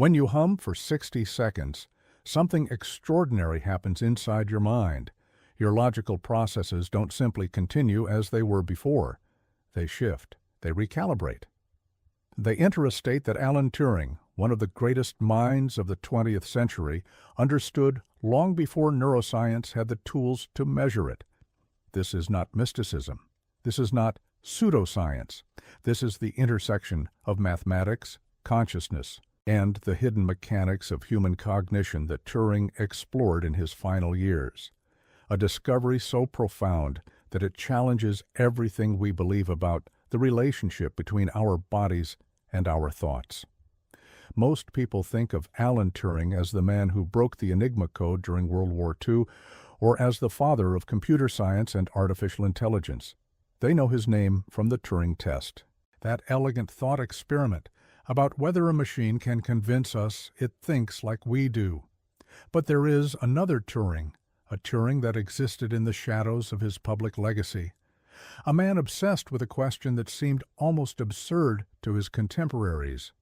When you hum for 60 seconds, something extraordinary happens inside your mind. Your logical processes don't simply continue as they were before. They shift. They recalibrate. They enter a state that Alan Turing, one of the greatest minds of the 20th century, understood long before neuroscience had the tools to measure it. This is not mysticism. This is not pseudoscience. This is the intersection of mathematics, consciousness, and the hidden mechanics of human cognition that Turing explored in his final years. A discovery so profound that it challenges everything we believe about the relationship between our bodies and our thoughts. Most people think of Alan Turing as the man who broke the Enigma code during World War II, or as the father of computer science and artificial intelligence. They know his name from the Turing test, that elegant thought experiment about whether a machine can convince us it thinks like we do. But there is another Turing, a Turing that existed in the shadows of his public legacy. A man obsessed with a question that seemed almost absurd to his contemporaries.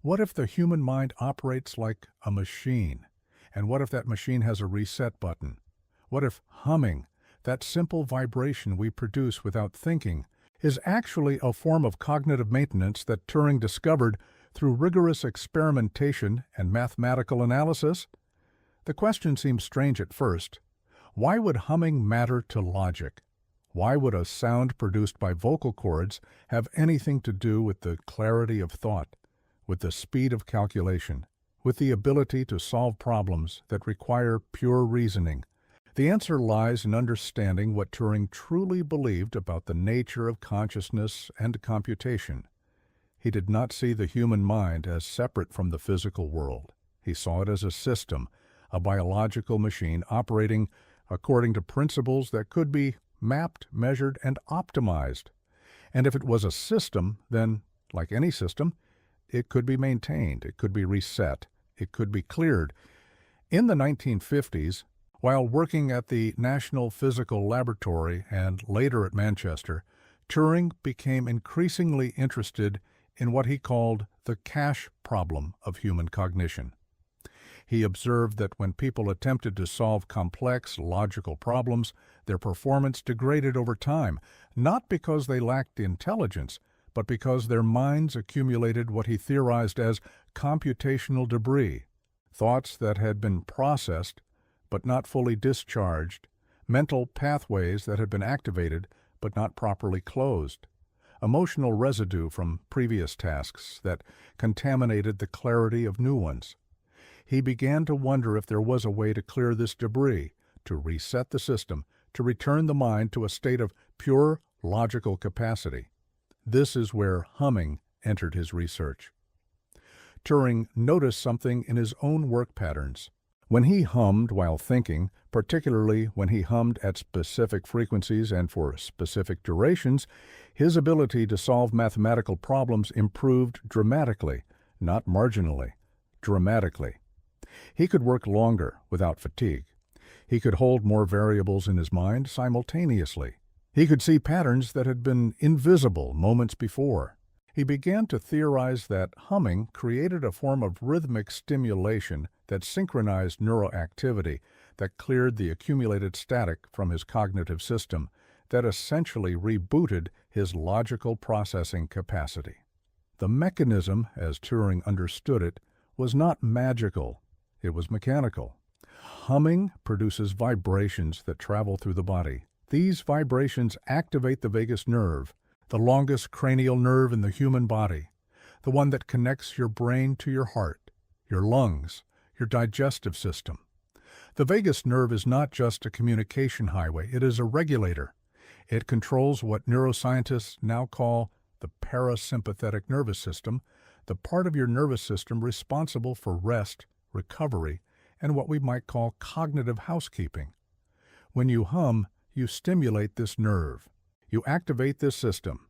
What if the human mind operates like a machine? And what if that machine has a reset button? What if humming, that simple vibration we produce without thinking, is actually a form of cognitive maintenance that Turing discovered through rigorous experimentation and mathematical analysis? The question seems strange at first. Why would humming matter to logic? Why would a sound produced by vocal cords have anything to do with the clarity of thought, with the speed of calculation, with the ability to solve problems that require pure reasoning? The answer lies in understanding what Turing truly believed about the nature of consciousness and computation. He did not see the human mind as separate from the physical world. He saw it as a system, a biological machine operating according to principles that could be mapped, measured, and optimized. And if it was a system, then, like any system, it could be maintained, it could be reset, it could be cleared. In the 1950s, while working at the National Physical Laboratory and later at Manchester, Turing became increasingly interested in what he called the cache problem of human cognition. He observed that when people attempted to solve complex, logical problems, their performance degraded over time, not because they lacked intelligence, but because their minds accumulated what he theorized as computational debris, thoughts that had been processed but not fully discharged, mental pathways that had been activated but not properly closed, emotional residue from previous tasks that contaminated the clarity of new ones. He began to wonder if there was a way to clear this debris, to reset the system, to return the mind to a state of pure logical capacity. This is where humming entered his research. Turing noticed something in his own work patterns. When he hummed while thinking, particularly when he hummed at specific frequencies and for specific durations, his ability to solve mathematical problems improved dramatically, not marginally, dramatically. He could work longer without fatigue. He could hold more variables in his mind simultaneously. He could see patterns that had been invisible moments before. He began to theorize that humming created a form of rhythmic stimulation that synchronized neuroactivity, that cleared the accumulated static from his cognitive system, that essentially rebooted his logical processing capacity. The mechanism, as Turing understood it, was not magical. It was mechanical. Humming produces vibrations that travel through the body. These vibrations activate the vagus nerve, the longest cranial nerve in the human body, the one that connects your brain to your heart, your lungs, your digestive system. The vagus nerve is not just a communication highway, it is a regulator. It controls what neuroscientists now call the parasympathetic nervous system, the part of your nervous system responsible for rest, recovery, and what we might call cognitive housekeeping. When you hum, you stimulate this nerve. You activate this system.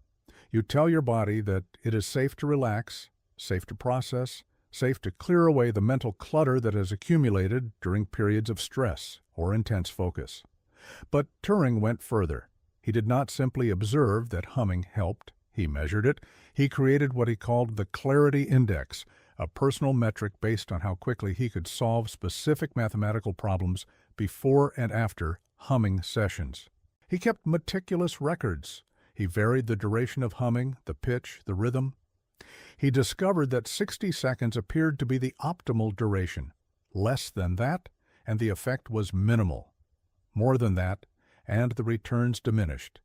You tell your body that it is safe to relax, safe to process, safe to clear away the mental clutter that has accumulated during periods of stress or intense focus. But Turing went further. He did not simply observe that humming helped. He measured it. He created what he called the clarity index, a personal metric based on how quickly he could solve specific mathematical problems before and after humming sessions. He kept meticulous records. He varied the duration of humming, the pitch, the rhythm. He discovered that 60 seconds appeared to be the optimal duration. Less than that, and the effect was minimal. More than that, and the returns diminished.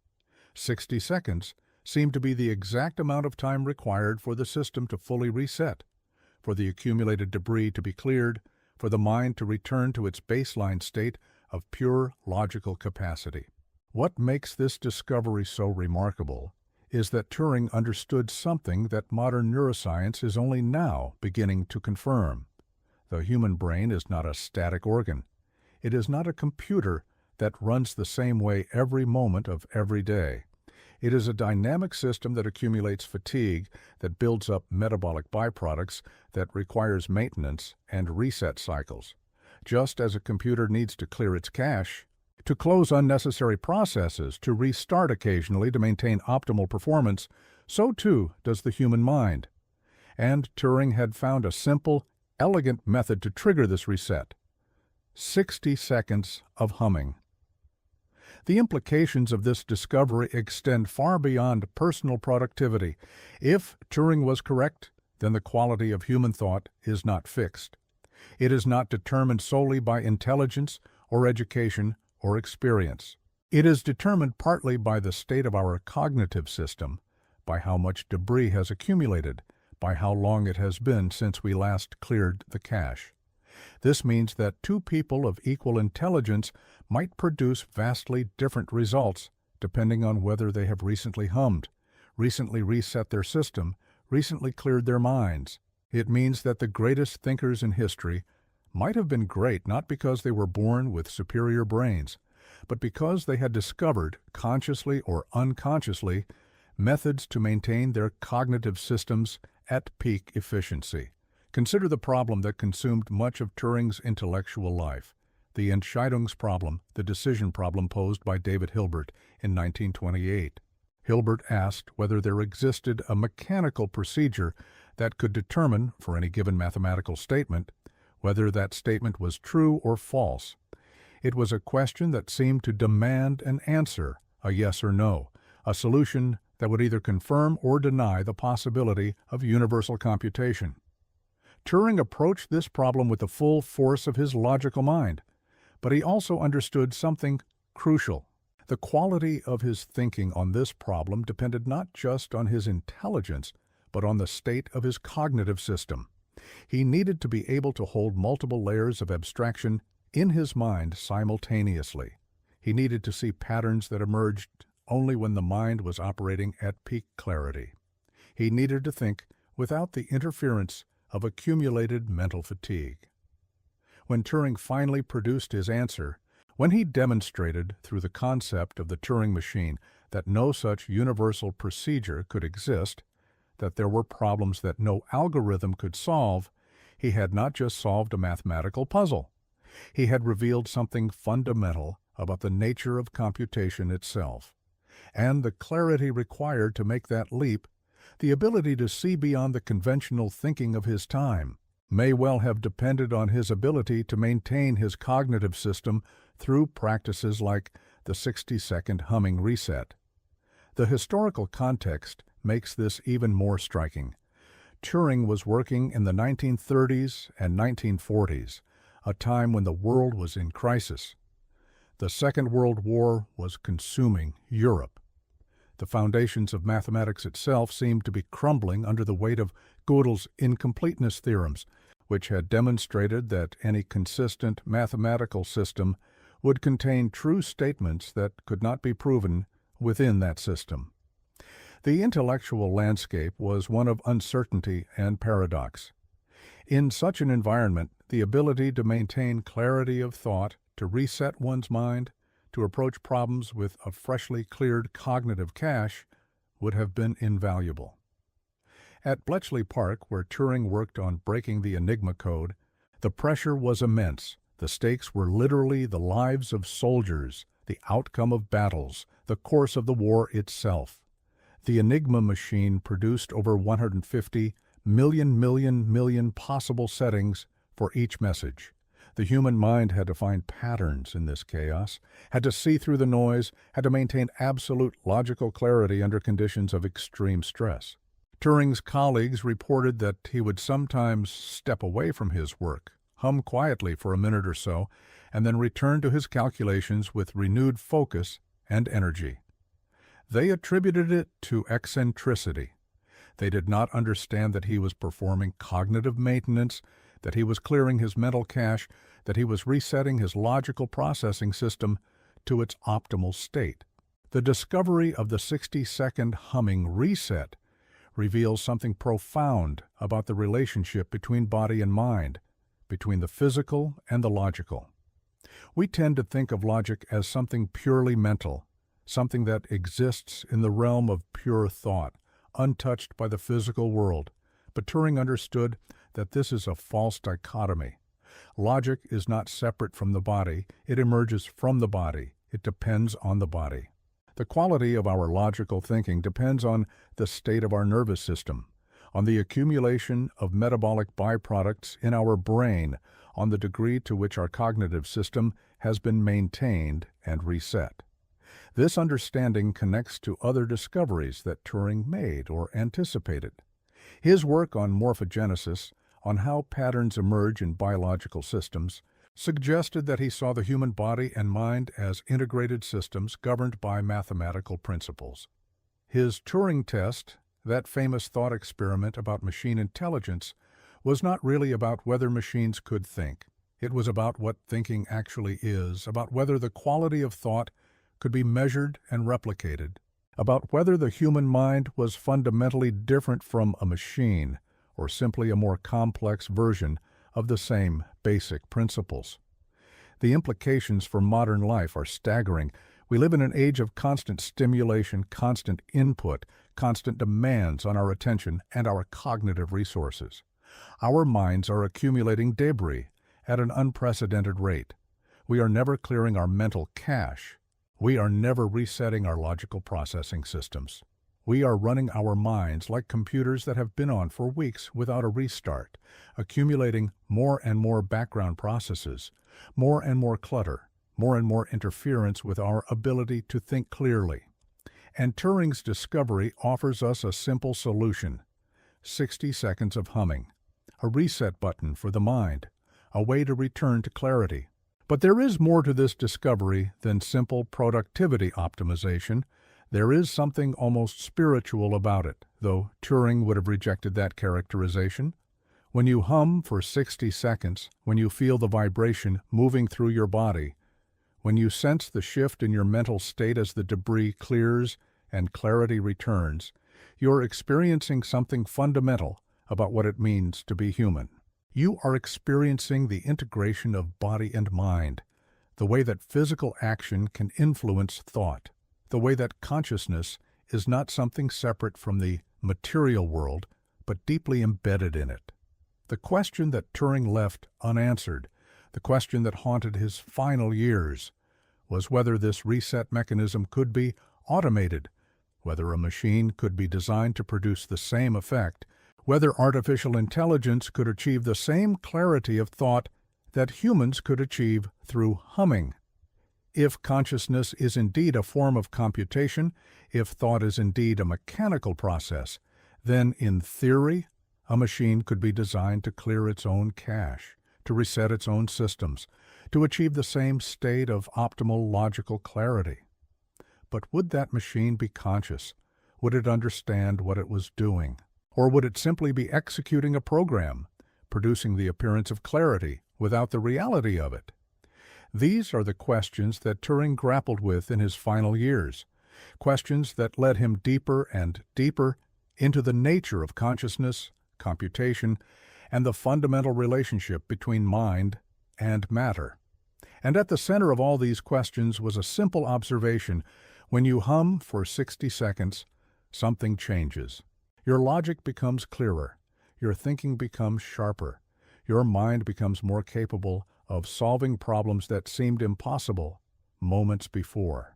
60 seconds seemed to be the exact amount of time required for the system to fully reset, for the accumulated debris to be cleared, for the mind to return to its baseline state of pure logical capacity. What makes this discovery so remarkable is that Turing understood something that modern neuroscience is only now beginning to confirm. The human brain is not a static organ. It is not a computer that runs the same way every moment of every day. It is a dynamic system that accumulates fatigue, that builds up metabolic byproducts, that requires maintenance and reset cycles. Just as a computer needs to clear its cache, to close unnecessary processes, to restart occasionally to maintain optimal performance, so too does the human mind. And Turing had found a simple, elegant method to trigger this reset. 60 seconds of humming. The implications of this discovery extend far beyond personal productivity. If Turing was correct, then the quality of human thought is not fixed. It is not determined solely by intelligence or education or experience. It is determined partly by the state of our cognitive system, by how much debris has accumulated, by how long it has been since we last cleared the cache. This means that two people of equal intelligence might produce vastly different results depending on whether they have recently hummed, recently reset their system, recently cleared their minds. It means that the greatest thinkers in history might have been great not because they were born with superior brains, but because they had discovered, consciously or unconsciously, methods to maintain their cognitive systems at peak efficiency. Consider the problem that consumed much of Turing's intellectual life, the Entscheidungsproblem, the decision problem posed by David Hilbert in 1928. Hilbert asked whether there existed a mechanical procedure that could determine, for any given mathematical statement, whether that statement was true or false. It was a question that seemed to demand an answer, a yes or no, a solution that would either confirm or deny the possibility of universal computation. Turing approached this problem with the full force of his logical mind, but he also understood something crucial. The quality of his thinking on this problem depended not just on his intelligence, but on the state of his cognitive system. He needed to be able to hold multiple layers of abstraction in his mind simultaneously. He needed to see patterns that emerged only when the mind was operating at peak clarity. He needed to think without the interference of accumulated mental fatigue. When Turing finally produced his answer, when he demonstrated through the concept of the Turing machine that no such universal procedure could exist, that there were problems that no algorithm could solve, he had not just solved a mathematical puzzle. He had revealed something fundamental about the nature of computation itself. And the clarity required to make that leap, the ability to see beyond the conventional thinking of his time, may well have depended on his ability to maintain his cognitive system through practices like the 60-second humming reset. The historical context makes this even more striking. Turing was working in the 1930s and 1940s, a time when the world was in crisis. The Second World War was consuming Europe. The foundations of mathematics itself seemed to be crumbling under the weight of Gödel's incompleteness theorems, which had demonstrated that any consistent mathematical system would contain true statements that could not be proven within that system. The intellectual landscape was one of uncertainty and paradox. In such an environment, the ability to maintain clarity of thought, to reset one's mind, to approach problems with a freshly cleared cognitive cache, would have been invaluable. At Bletchley Park, where Turing worked on breaking the Enigma code, the pressure was immense. The stakes were literally the lives of soldiers, the outcome of battles, the course of the war itself. The Enigma machine produced over 150 million possible settings for each message. The human mind had to find patterns in this chaos, had to see through the noise, had to maintain absolute logical clarity under conditions of extreme stress. Turing's colleagues reported that he would sometimes step away from his work, hum quietly for a minute or so, and then return to his calculations with renewed focus and energy. They attributed it to eccentricity. They did not understand that he was performing cognitive maintenance, that he was clearing his mental cache, that he was resetting his logical processing system to its optimal state. The discovery of the 60-second humming reset reveals something profound about the relationship between body and mind, between the physical and the logical. We tend to think of logic as something purely mental, something that exists in the realm of pure thought, untouched by the physical world. But Turing understood that this is a false dichotomy. Logic is not separate from the body, it emerges from the body, it depends on the body. The quality of our logical thinking depends on the state of our nervous system, on the accumulation of metabolic byproducts in our brain, on the degree to which our cognitive system has been maintained and reset. This understanding connects to other discoveries that Turing made or anticipated. His work on morphogenesis, on how patterns emerge in biological systems, suggested that he saw the human body and mind as integrated systems governed by mathematical principles. His Turing test, that famous thought experiment about machine intelligence, was not really about whether machines could think. It was about what thinking actually is, about whether the quality of thought could be measured and replicated, about whether the human mind was fundamentally different from a machine, or simply a more complex version of the same basic principles. The implications for modern life are staggering. We live in an age of constant stimulation, constant input, constant demands on our attention and our cognitive resources. Our minds are accumulating debris at an unprecedented rate. We are never clearing our mental cache. We are never resetting our logical processing systems. We are running our minds like computers that have been on for weeks without a restart, accumulating more and more background processes, more and more clutter, more and more interference with our ability to think clearly. And Turing's discovery offers us a simple solution: 60 seconds of humming, a reset button for the mind, a way to return to clarity. But there is more to this discovery than simple productivity optimization. There is something almost spiritual about it, though Turing would have rejected that characterization. When you hum for 60 seconds, when you feel the vibration moving through your body, when you sense the shift in your mental state as the debris clears and clarity returns, you're experiencing something fundamental about what it means to be human. You are experiencing the integration of body and mind, the way that physical action can influence thought, the way that consciousness is not something separate from the material world, but deeply embedded in it. The question that Turing left unanswered, the question that haunted his final years, was whether this reset mechanism could be automated, whether a machine could be designed to produce the same effect, whether artificial intelligence could achieve the same clarity of thought that humans could achieve through humming. If consciousness is indeed a form of computation, if thought is indeed a mechanical process, then in theory, a machine could be designed to clear its own cache, to reset its own systems, to achieve the same state of optimal logical clarity. But would that machine be conscious? Would it understand what it was doing? Or would it simply be executing a program, producing the appearance of clarity without the reality of it? These are the questions that Turing grappled with in his final years, questions that led him deeper and deeper into the nature of consciousness, computation, and the fundamental relationship between mind and matter. And at the center of all these questions was a simple observation: when you hum for 60 seconds, something changes. Your logic becomes clearer, your thinking becomes sharper, your mind becomes more capable of solving problems that seemed impossible moments before.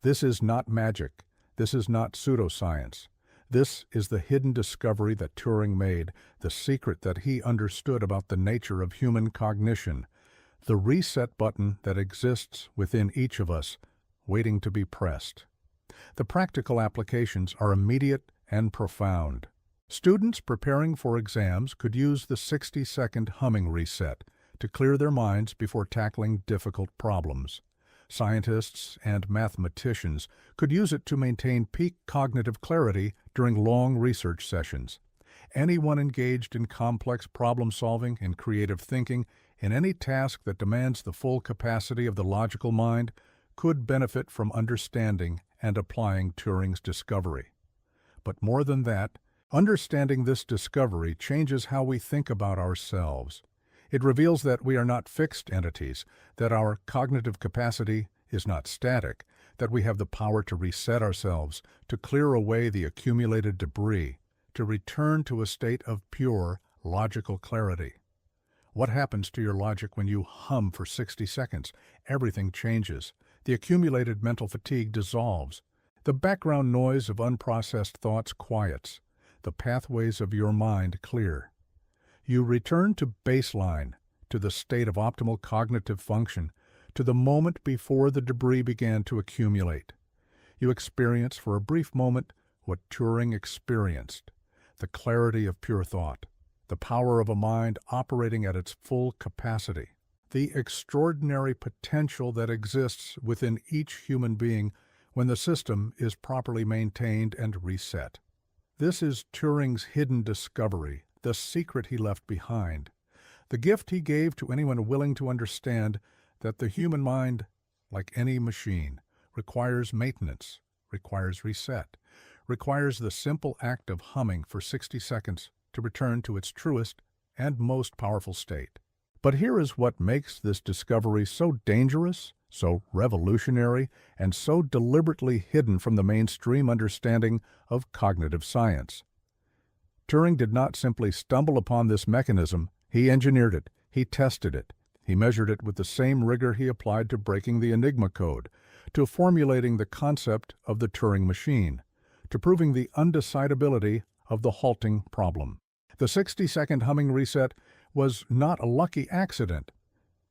This is not magic. This is not pseudoscience. This is the hidden discovery that Turing made, the secret that he understood about the nature of human cognition, the reset button that exists within each of us, waiting to be pressed. The practical applications are immediate and profound. Students preparing for exams could use the 60-second humming reset to clear their minds before tackling difficult problems. Scientists and mathematicians could use it to maintain peak cognitive clarity during long research sessions. Anyone engaged in complex problem-solving and creative thinking in any task that demands the full capacity of the logical mind could benefit from understanding and applying Turing's discovery. But more than that, understanding this discovery changes how we think about ourselves. It reveals that we are not fixed entities, that our cognitive capacity is not static, that we have the power to reset ourselves, to clear away the accumulated debris, to return to a state of pure, logical clarity. What happens to your logic when you hum for 60 seconds? Everything changes. The accumulated mental fatigue dissolves. The background noise of unprocessed thoughts quiets. The pathways of your mind clear. You return to baseline, to the state of optimal cognitive function, to the moment before the debris began to accumulate. You experience for a brief moment what Turing experienced, the clarity of pure thought, the power of a mind operating at its full capacity, the extraordinary potential that exists within each human being when the system is properly maintained and reset. This is Turing's hidden discovery, the secret he left behind, the gift he gave to anyone willing to understand that the human mind, like any machine, requires maintenance, requires reset, requires the simple act of humming for 60 seconds to return to its truest and most powerful state. But here is what makes this discovery so dangerous, so revolutionary, and so deliberately hidden from the mainstream understanding of cognitive science. Turing did not simply stumble upon this mechanism, he engineered it, he tested it, he measured it with the same rigor he applied to breaking the Enigma code, to formulating the concept of the Turing machine, to proving the undecidability of the halting problem. The 60-second humming reset was not a lucky accident.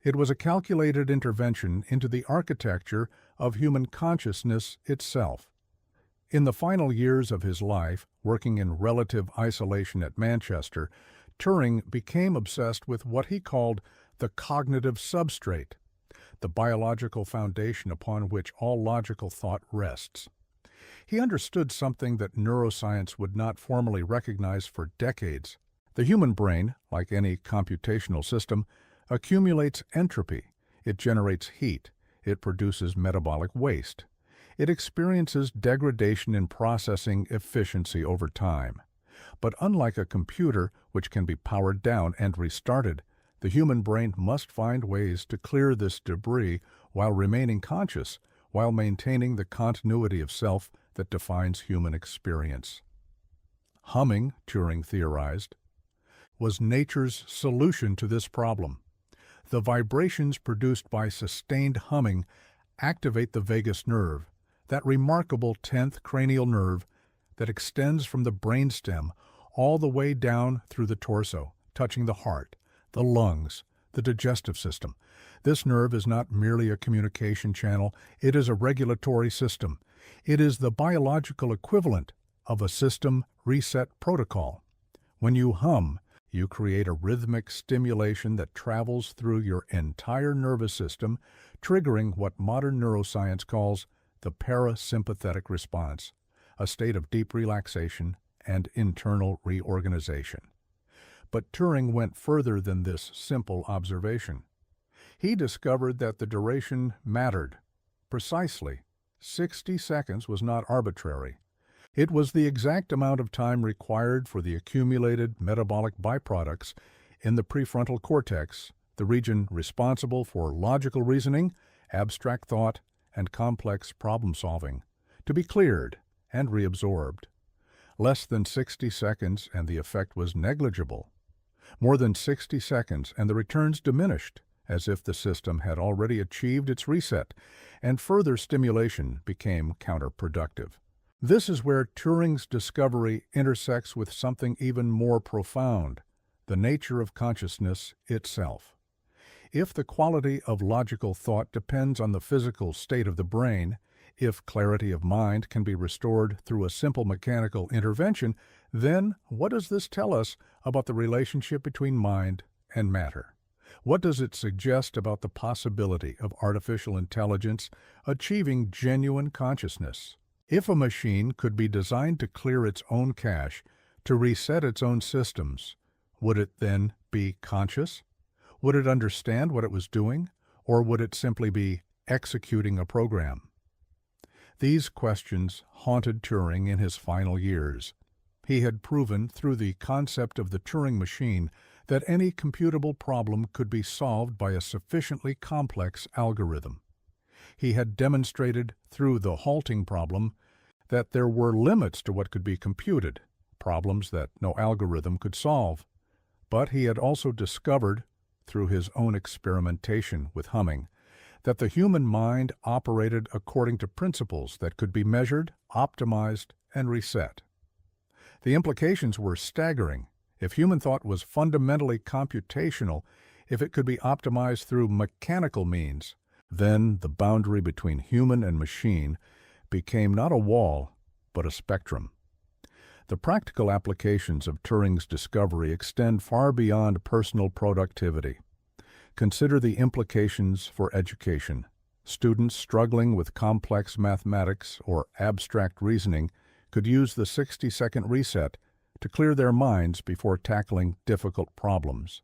It was a calculated intervention into the architecture of human consciousness itself. In the final years of his life, working in relative isolation at Manchester, Turing became obsessed with what he called the cognitive substrate, the biological foundation upon which all logical thought rests. He understood something that neuroscience would not formally recognize for decades. The human brain, like any computational system, accumulates entropy. It generates heat. It produces metabolic waste. It experiences degradation in processing efficiency over time. But unlike a computer, which can be powered down and restarted, the human brain must find ways to clear this debris while remaining conscious, while maintaining the continuity of self that defines human experience. Humming, Turing theorized, was nature's solution to this problem. The vibrations produced by sustained humming activate the vagus nerve, that remarkable 10th cranial nerve that extends from the brainstem all the way down through the torso, touching the heart, the lungs, the digestive system. This nerve is not merely a communication channel, it is a regulatory system. It is the biological equivalent of a system reset protocol. When you hum, you create a rhythmic stimulation that travels through your entire nervous system, triggering what modern neuroscience calls the parasympathetic response, a state of deep relaxation and internal reorganization. But Turing went further than this simple observation. He discovered that the duration mattered. Precisely, 60 seconds was not arbitrary. It was the exact amount of time required for the accumulated metabolic byproducts in the prefrontal cortex, the region responsible for logical reasoning, abstract thought, and complex problem-solving, to be cleared and reabsorbed. Less than 60 seconds and the effect was negligible. More than 60 seconds and the returns diminished, as if the system had already achieved its reset, and further stimulation became counterproductive. This is where Turing's discovery intersects with something even more profound, the nature of consciousness itself. If the quality of logical thought depends on the physical state of the brain, if clarity of mind can be restored through a simple mechanical intervention, then what does this tell us about the relationship between mind and matter? What does it suggest about the possibility of artificial intelligence achieving genuine consciousness? If a machine could be designed to clear its own cache, to reset its own systems, would it then be conscious? Would it understand what it was doing, or would it simply be executing a program? These questions haunted Turing in his final years. He had proven through the concept of the Turing machine that any computable problem could be solved by a sufficiently complex algorithm. He had demonstrated through the halting problem that there were limits to what could be computed, problems that no algorithm could solve. But he had also discovered, through his own experimentation with humming, that the human mind operated according to principles that could be measured, optimized, and reset. The implications were staggering. If human thought was fundamentally computational, if it could be optimized through mechanical means, then the boundary between human and machine became not a wall, but a spectrum. The practical applications of Turing's discovery extend far beyond personal productivity. Consider the implications for education. Students struggling with complex mathematics or abstract reasoning could use the 60-second reset to clear their minds before tackling difficult problems.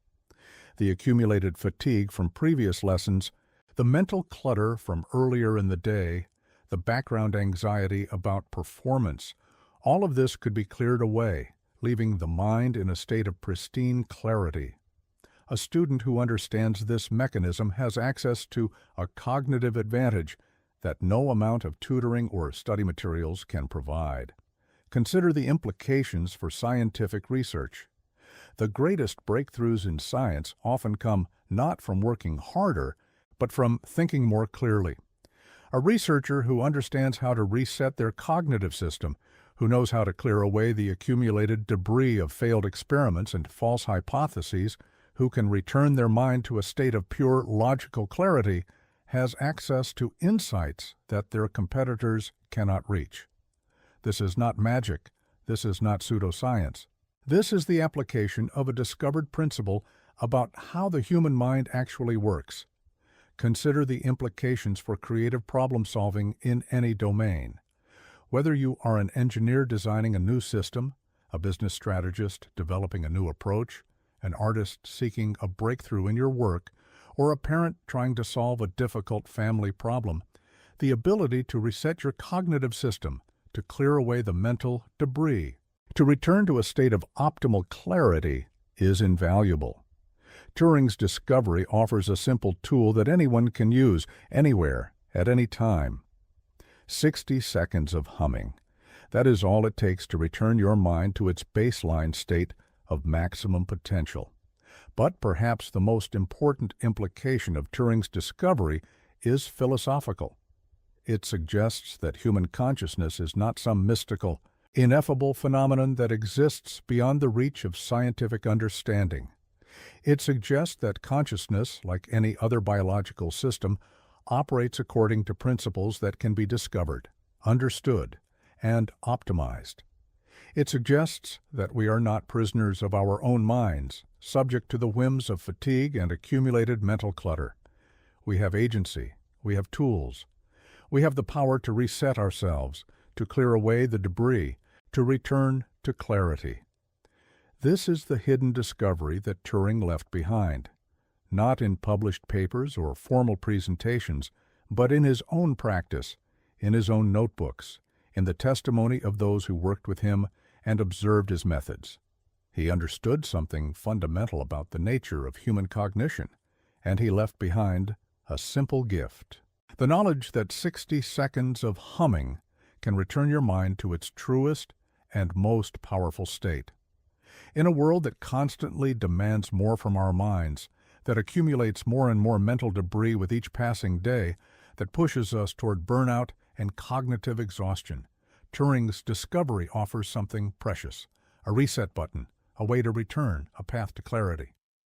The accumulated fatigue from previous lessons, the mental clutter from earlier in the day, the background anxiety about performance, all of this could be cleared away, leaving the mind in a state of pristine clarity. A student who understands this mechanism has access to a cognitive advantage that no amount of tutoring or study materials can provide. Consider the implications for scientific research. The greatest breakthroughs in science often come not from working harder, but from thinking more clearly. A researcher who understands how to reset their cognitive system, who knows how to clear away the accumulated debris of failed experiments and false hypotheses, who can return their mind to a state of pure logical clarity, has access to insights that their competitors cannot reach. This is not magic. This is not pseudoscience. This is the application of a discovered principle about how the human mind actually works. Consider the implications for creative problem-solving in any domain. Whether you are an engineer designing a new system, a business strategist developing a new approach, an artist seeking a breakthrough in your work, or a parent trying to solve a difficult family problem, the ability to reset your cognitive system, to clear away the mental debris, to return to a state of optimal clarity is invaluable. Turing's discovery offers a simple tool that anyone can use, anywhere, at any time. 60 seconds of humming. That is all it takes to return your mind to its baseline state of maximum potential. But perhaps the most important implication of Turing's discovery is philosophical. It suggests that human consciousness is not some mystical, ineffable phenomenon that exists beyond the reach of scientific understanding. It suggests that consciousness, like any other biological system, operates according to principles that can be discovered, understood, and optimized. It suggests that we are not prisoners of our own minds, subject to the whims of fatigue and accumulated mental clutter. We have agency, we have tools, we have the power to reset ourselves, to clear away the debris, to return to clarity. This is the hidden discovery that Turing left behind, not in published papers or formal presentations, but in his own practice, in his own notebooks, in the testimony of those who worked with him and observed his methods. He understood something fundamental about the nature of human cognition, and he left behind a simple gift. The knowledge that 60 seconds of humming can return your mind to its truest and most powerful state. In a world that constantly demands more from our minds, that accumulates more and more mental debris with each passing day, that pushes us toward burnout and cognitive exhaustion, Turing's discovery offers something precious, a reset button, a way to return, a path to clarity.